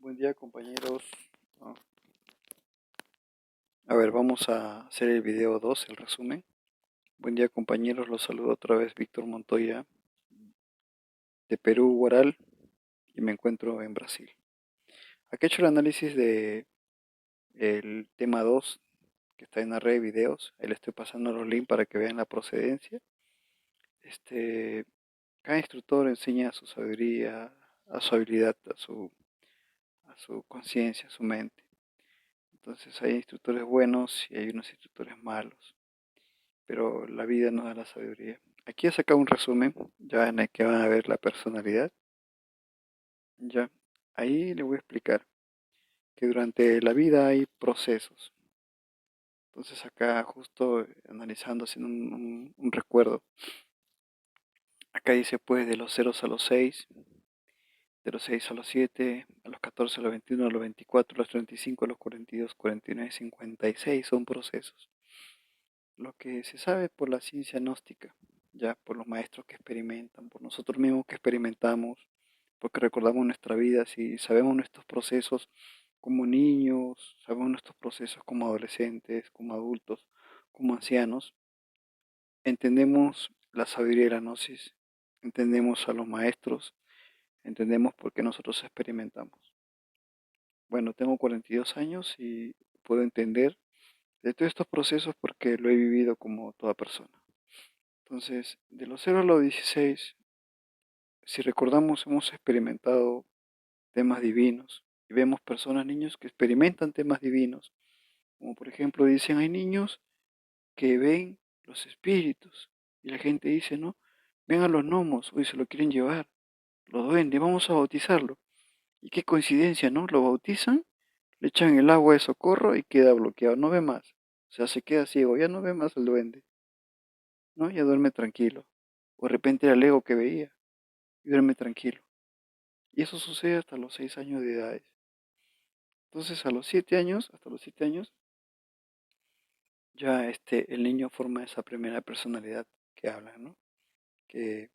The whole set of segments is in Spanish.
Buen día, compañeros. Ah, A ver, vamos a hacer el video 2, el resumen. Buen día, compañeros. Los saludo otra vez Víctor Montoya de Perú, Guaral, y me encuentro en Brasil. Aquí he hecho el análisis de el tema 2 que está en la red de videos. Ahí le estoy pasando los links para que vean la procedencia. Este, Cada instructor enseña su sabiduría, a su habilidad, a su conciencia, a su mente. Entonces hay instructores buenos y hay unos instructores malos, pero la vida nos da la sabiduría. Aquí he sacado un resumen, ya en el que van a ver la personalidad. Ya, ahí le voy a explicar que durante la vida hay procesos. Entonces acá justo analizando, haciendo un recuerdo. Acá dice pues de los ceros a los 6, de los 6 a los 7, a los 14, a los 21, a los 24, a los 35, a los 42, 49, 56 son procesos. Lo que se sabe por la ciencia gnóstica, ya por los maestros que experimentan, por nosotros mismos que experimentamos, porque recordamos nuestra vida, si sabemos nuestros procesos como niños, sabemos nuestros procesos como adolescentes, como adultos, como ancianos, entendemos la sabiduría de la gnosis, entendemos a los maestros, entendemos por qué nosotros experimentamos. Bueno, tengo 42 años y puedo entender de todos estos procesos porque lo he vivido como toda persona. Entonces, de los 0 a los 16, si recordamos, hemos experimentado temas divinos y vemos personas, niños que experimentan temas divinos, como por ejemplo dicen, hay niños que ven los espíritus y la gente dice, no, ven a los gnomos, hoy se lo quieren llevar, los duendes, vamos a bautizarlo. Y qué coincidencia, ¿no? Lo bautizan, le echan el agua de socorro y queda bloqueado, no ve más. O sea, se queda ciego, ya no ve más el duende, ¿no? Ya duerme tranquilo. O de repente era el ego que veía y duerme tranquilo. Y eso sucede hasta los 6 años de edad. Entonces a los 7 años, hasta los 7 años, ya el niño forma esa primera personalidad que habla, ¿no? Que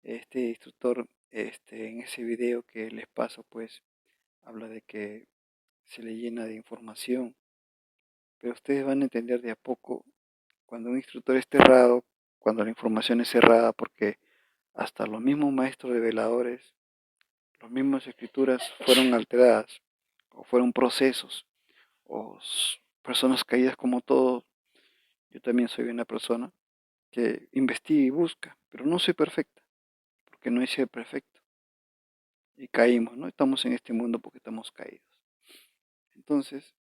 este instructor, en ese video que les paso, pues, habla de que se le llena de información, pero ustedes van a entender de a poco cuando un instructor es cerrado, cuando la información es cerrada, porque hasta los mismos maestros reveladores, las mismas escrituras fueron alteradas, o fueron procesos, o personas caídas como todos. Yo también soy una persona que investiga y busca, pero no soy perfecta, porque no hay ser perfecto. Y caímos, ¿no? Estamos en este mundo porque estamos caídos. Entonces,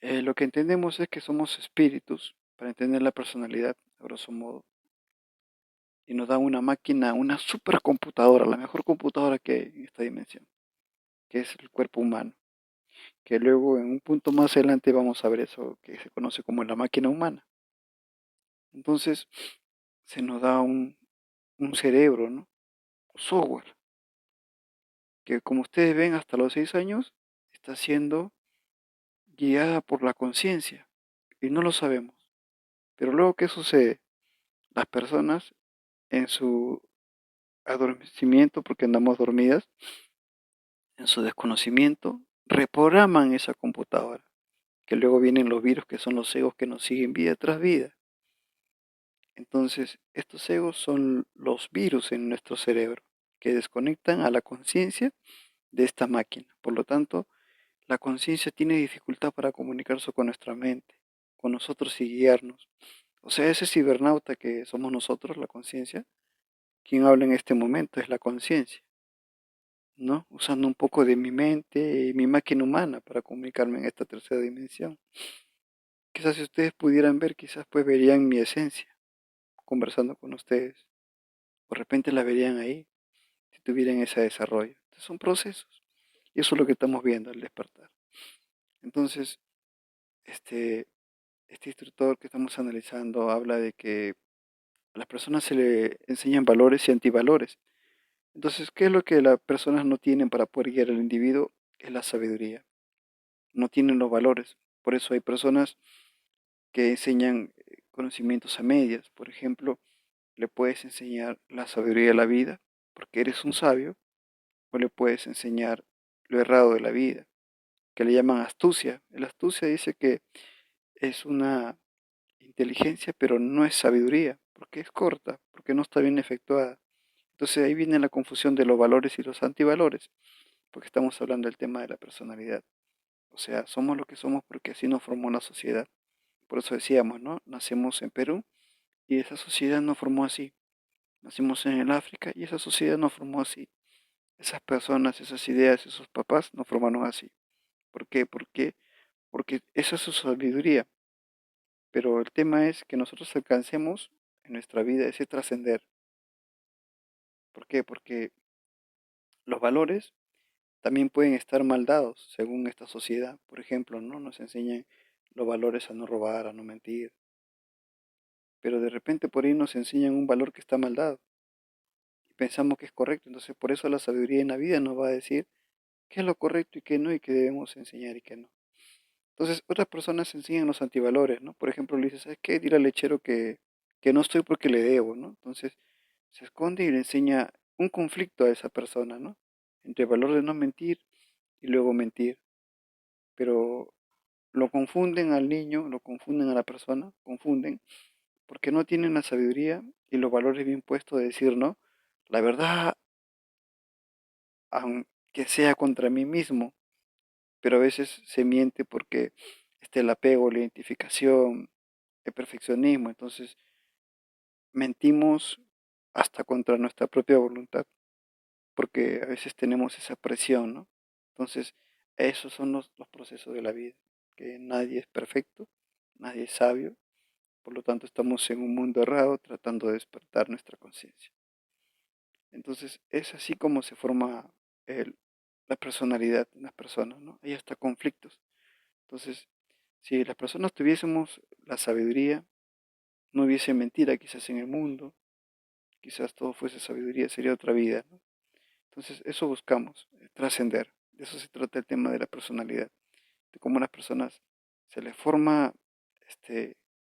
lo que entendemos es que somos espíritus, para entender la personalidad, a grosso modo, y nos da una máquina, una supercomputadora, la mejor computadora que hay en esta dimensión, que es el cuerpo humano, que luego en un punto más adelante vamos a ver eso que se conoce como la máquina humana. Entonces, se nos da un cerebro, ¿no? Software, que como ustedes ven hasta los 6 años, está siendo guiada por la conciencia, y no lo sabemos. Pero luego, ¿qué sucede? Las personas en su adormecimiento, porque andamos dormidas, en su desconocimiento, reprograman esa computadora, que luego vienen los virus que son los egos que nos siguen vida tras vida. Entonces, estos egos son los virus en nuestro cerebro, que desconectan a la conciencia de esta máquina. Por lo tanto, la conciencia tiene dificultad para comunicarse con nuestra mente, con nosotros y guiarnos. O sea, ese cibernauta que somos nosotros, la conciencia, quien habla en este momento es la conciencia, ¿no? Usando un poco de mi mente y mi máquina humana para comunicarme en esta tercera dimensión. Quizás si ustedes pudieran ver, quizás pues verían mi esencia conversando con ustedes. De repente la verían ahí, si tuvieran ese desarrollo. Entonces, son procesos. Y eso es lo que estamos viendo al despertar. Entonces, este, este instructor que estamos analizando habla de que a las personas se le enseñan valores y antivalores. Entonces, ¿qué es lo que las personas no tienen para poder guiar al individuo? Es la sabiduría. No tienen los valores. Por eso hay personas que enseñan conocimientos a medias. Por ejemplo, le puedes enseñar la sabiduría de la vida, porque eres un sabio, o le puedes enseñar lo errado de la vida, que le llaman astucia. La astucia dice que es una inteligencia, pero no es sabiduría, porque es corta, porque no está bien efectuada. Entonces ahí viene la confusión de los valores y los antivalores, porque estamos hablando del tema de la personalidad. O sea, somos lo que somos porque así nos formó la sociedad. Por eso decíamos, ¿no? Nacemos en Perú y esa sociedad nos formó así. Nacimos en el África y esa sociedad nos formó así. Esas personas, esas ideas, esos papás nos formaron así. ¿Por qué? Porque esa es su sabiduría. Pero el tema es que nosotros alcancemos en nuestra vida ese trascender. ¿Por qué? Porque los valores también pueden estar mal dados según esta sociedad. Por ejemplo, ¿no? Nos enseñan los valores a no robar, a no mentir. Pero de repente por ahí nos enseñan un valor que está mal dado y pensamos que es correcto. Entonces por eso la sabiduría en la vida nos va a decir qué es lo correcto y qué no y qué debemos enseñar y qué no. Entonces otras personas enseñan los antivalores, ¿no? Por ejemplo, le dice, ¿sabes qué? Dile al lechero que no estoy porque le debo, ¿no? Entonces se esconde y le enseña un conflicto a esa persona, ¿no? Entre el valor de no mentir y luego mentir. Pero lo confunden al niño, lo confunden a la persona, confunden, porque no tienen la sabiduría y los valores bien puestos de decir, ¿no? La verdad, aunque sea contra mí mismo, pero a veces se miente porque está el apego, la identificación, el perfeccionismo, entonces mentimos hasta contra nuestra propia voluntad, porque a veces tenemos esa presión, ¿no? Entonces, esos son los procesos de la vida, que nadie es perfecto, nadie es sabio, por lo tanto estamos en un mundo errado tratando de despertar nuestra conciencia. Entonces, es así como se forma el- la personalidad de las personas, ¿no? Hay hasta conflictos. Entonces, si las personas tuviésemos la sabiduría, no hubiese mentira quizás en el mundo, quizás todo fuese sabiduría, sería otra vida, ¿no? Entonces, eso buscamos, trascender. De eso se trata el tema de la personalidad, de cómo las personas se les forma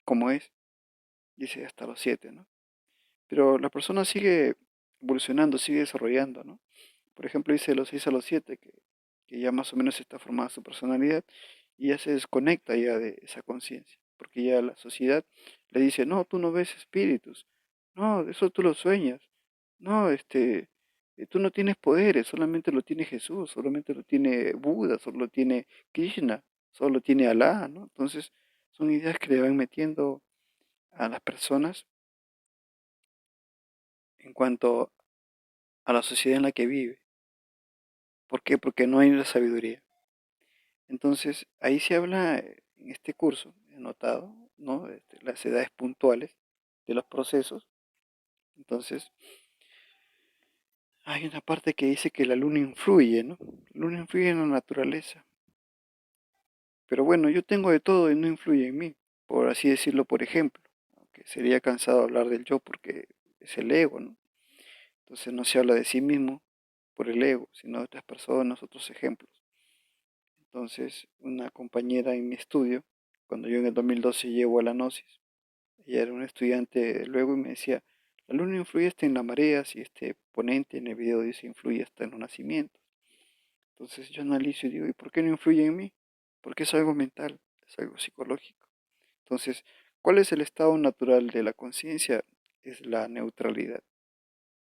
como es, dice hasta los 7, ¿no? Pero la persona sigue evolucionando, sigue desarrollando, ¿no? Por ejemplo, dice de los 6 a los 7 que ya más o menos está formada su personalidad y ya se desconecta ya de esa conciencia, porque ya la sociedad le dice, no, tú no ves espíritus, no, eso tú lo sueñas, no, tú no tienes poderes, solamente lo tiene Jesús, solamente lo tiene Buda, solo lo tiene Krishna, solo lo tiene Alá, ¿no? Entonces, son ideas que le van metiendo a las personas en cuanto a la sociedad en la que vive. ¿Por qué? Porque no hay la sabiduría. Entonces, ahí se habla en este curso, he notado, ¿no? Las edades puntuales de los procesos. Entonces, hay una parte que dice que la luna influye, ¿no? La luna influye en la naturaleza. Pero bueno, yo tengo de todo y no influye en mí, por así decirlo, por ejemplo. Aunque sería cansado hablar del yo porque es el ego, ¿no? Entonces no se habla de sí mismo por el ego, sino de otras personas, otros ejemplos. Entonces, una compañera en mi estudio, cuando yo en el 2012 llego a la Gnosis, ella era una estudiante luego y me decía, la luna influye hasta en las mareas y este ponente en el video dice influye hasta en los nacimientos. Entonces yo analizo y digo, ¿y por qué no influye en mí? Porque es algo mental, es algo psicológico. Entonces, ¿cuál es el estado natural de la conciencia? Es la neutralidad.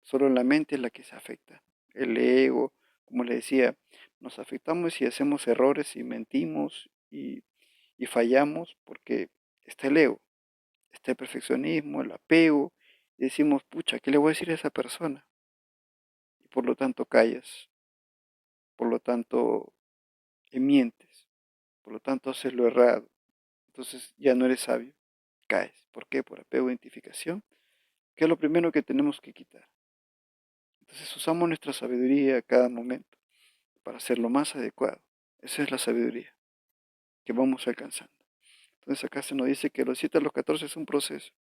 Solo la mente es la que se afecta. El ego, como le decía, nos afectamos si hacemos errores y mentimos y fallamos porque está el ego, está el perfeccionismo, el apego, y decimos, pucha, ¿qué le voy a decir a esa persona? Y por lo tanto callas, por lo tanto mientes, por lo tanto haces lo errado. Entonces ya no eres sabio, caes. ¿Por qué? Por apego e identificación, que es lo primero que tenemos que quitar. Entonces usamos nuestra sabiduría a cada momento para hacer lo más adecuado. Esa es la sabiduría que vamos alcanzando. Entonces acá se nos dice que los 7 a los 14 es un proceso.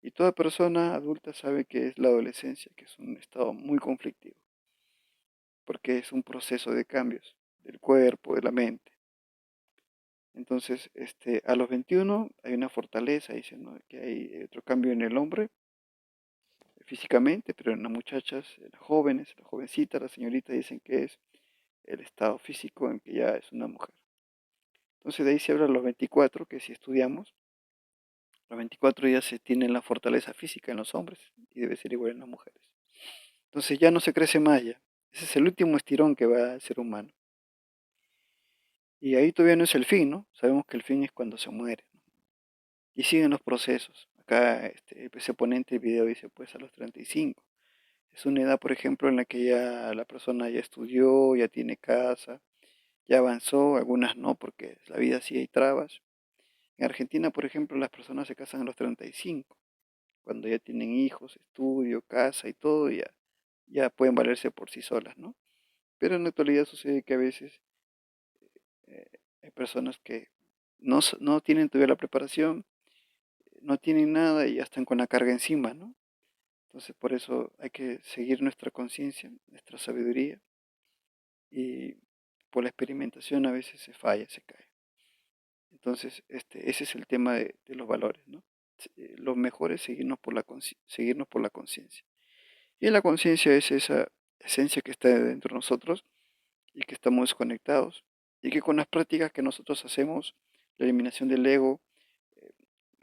Y toda persona adulta sabe que es la adolescencia, que es un estado muy conflictivo, porque es un proceso de cambios del cuerpo, de la mente. Entonces, a los 21 hay una fortaleza, dice, ¿no? Que hay otro cambio en el hombre físicamente, pero en las muchachas, en las jóvenes, las jovencitas, las señoritas dicen que es el estado físico en que ya es una mujer. Entonces de ahí se habla los 24, que si estudiamos, los 24 ya se tiene la fortaleza física en los hombres y debe ser igual en las mujeres. Entonces ya no se crece más ya. Ese es el último estirón que va al ser humano. Y ahí todavía no es el fin, ¿no? Sabemos que el fin es cuando se muere, ¿no? Y siguen los procesos. Acá ese ponente del video dice pues a los 35. Es una edad, por ejemplo, en la que ya la persona ya estudió, ya tiene casa, ya avanzó, algunas no, porque la vida sí hay trabas. En Argentina, por ejemplo, las personas se casan a los 35, cuando ya tienen hijos, estudio, casa y todo, ya pueden valerse por sí solas, ¿no? Pero en la actualidad sucede que a veces eh, hay personas que no tienen todavía la preparación, no tienen nada y ya están con la carga encima, ¿no? Entonces por eso hay que seguir nuestra conciencia, nuestra sabiduría y por la experimentación a veces se falla, se cae. Entonces ese es el tema de los valores, ¿no? Lo mejor es seguirnos por la conciencia. Y la conciencia es esa esencia que está dentro de nosotros y que estamos conectados y que con las prácticas que nosotros hacemos, la eliminación del ego,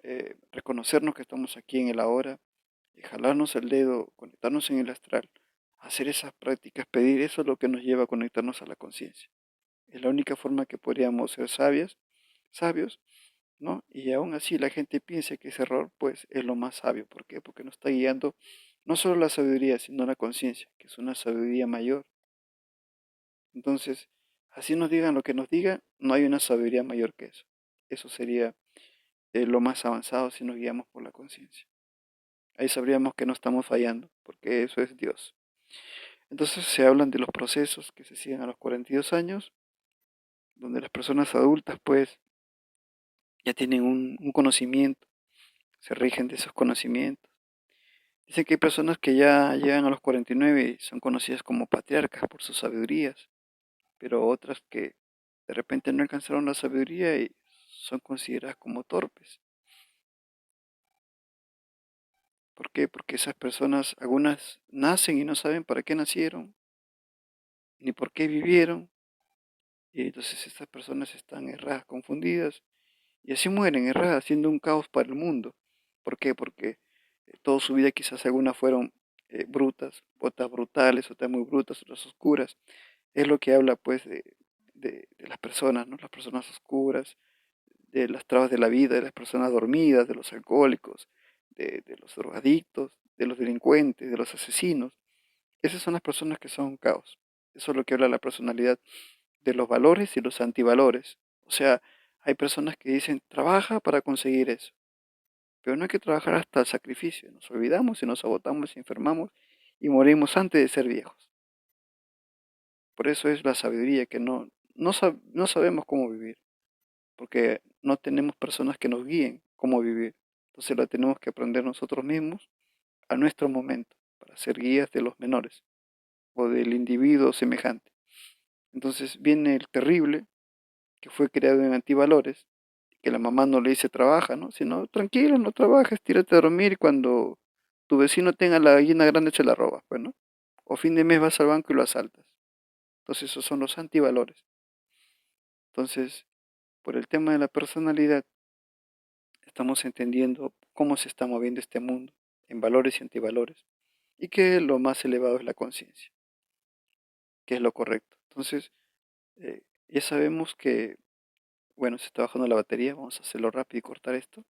eh, reconocernos que estamos aquí en el ahora, jalarnos el dedo, conectarnos en el astral, hacer esas prácticas, pedir eso es lo que nos lleva a conectarnos a la conciencia. Es la única forma que podríamos ser sabios, ¿no? Y aún así la gente piensa que ese error pues es lo más sabio. ¿Por qué? Porque nos está guiando no solo la sabiduría, sino la conciencia, que es una sabiduría mayor. Entonces, así nos digan lo que nos digan, no hay una sabiduría mayor que eso. Eso sería lo más avanzado si nos guiamos por la conciencia. Ahí sabríamos que no estamos fallando, porque eso es Dios. Entonces se hablan de los procesos que se siguen a los 42 años, donde las personas adultas pues ya tienen un conocimiento, se rigen de esos conocimientos. Dicen que hay personas que ya llegan a los 49 y son conocidas como patriarcas por sus sabidurías, pero otras que de repente no alcanzaron la sabiduría y son consideradas como torpes. ¿Por qué? Porque esas personas, algunas nacen y no saben para qué nacieron, ni por qué vivieron, y entonces estas personas están erradas, confundidas, y así mueren erradas, siendo un caos para el mundo. ¿Por qué? Porque toda su vida quizás algunas fueron brutas, otras brutales, otras muy brutas, otras oscuras. Es lo que habla pues de las personas, ¿no? Las personas oscuras, de las trabas de la vida, de las personas dormidas, de los alcohólicos, de los drogadictos, de los delincuentes, de los asesinos. Esas son las personas que son un caos. Eso es lo que habla la personalidad de los valores y los antivalores. O sea, hay personas que dicen, trabaja para conseguir eso. Pero no hay que trabajar hasta el sacrificio. Nos olvidamos y nos agotamos y enfermamos y morimos antes de ser viejos. Por eso es la sabiduría que no sabemos cómo vivir, porque no tenemos personas que nos guíen cómo vivir. Entonces la tenemos que aprender nosotros mismos a nuestro momento, para ser guías de los menores o del individuo semejante. Entonces viene el terrible, que fue creado en antivalores, que la mamá no le dice trabaja, ¿no? Sino tranquilo, no trabajes, tírate a dormir y cuando tu vecino tenga la gallina grande se la robas, pues, ¿no? O fin de mes vas al banco y lo asaltas. Entonces esos son los antivalores. Entonces, por el tema de la personalidad, estamos entendiendo cómo se está moviendo este mundo en valores y antivalores, y que lo más elevado es la conciencia, que es lo correcto. Entonces, ya sabemos que, bueno, se está bajando la batería, vamos a hacerlo rápido y cortar esto.